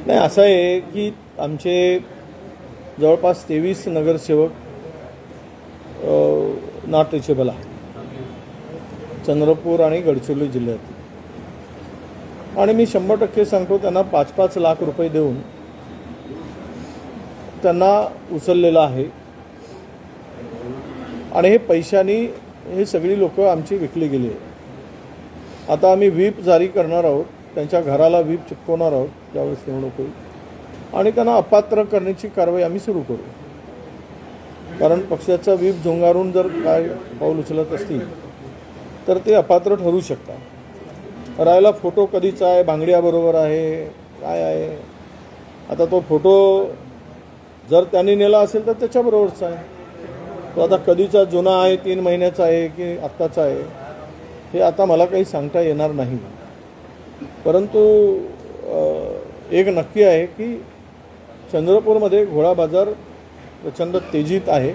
नाही, असं आहे की आमचे जवळपास 23 नगरसेवक नॉट रिचेबल आहे चंद्रपूर आणि गडचिरोली जिल्ह्यात. आणि मी 100% सांगतो, त्यांना 5-5 लाख रुपये देऊन त्यांना उचललेलं आहे. आणि हे पैशानी हे सगळी लोक आमची विकली गेली आहे. आता आम्ही व्हीप जारी करणार आहोत, त्यांच्या घराला व्हीप चिपकवणार आहोत ज्यावेळेस निवडणूक होईल, आणि त्यांना अपात्र करण्याची कारवाई आम्ही सुरू करू. कारण पक्षाचा व्हीप झुंगारून जर काय पाऊल उचलत असतील तर ते अपात्र ठरू शकतात. राहायला फोटो कधीचा आहे, भांगडियाबरोबर आहे, काय आहे. आता तो फोटो जर त्यांनी नेला असेल तर त्याच्याबरोबरचा आहे. तो आता कधीचा जुना आहे, 3 महिन्याचा आहे की आत्ताचा आहे, हे आता मला काही सांगता येणार नाही. परंतु एक नक्की आहे की चंद्रपूरमध्ये घोडा बाजार प्रचंड तेजीत आहे.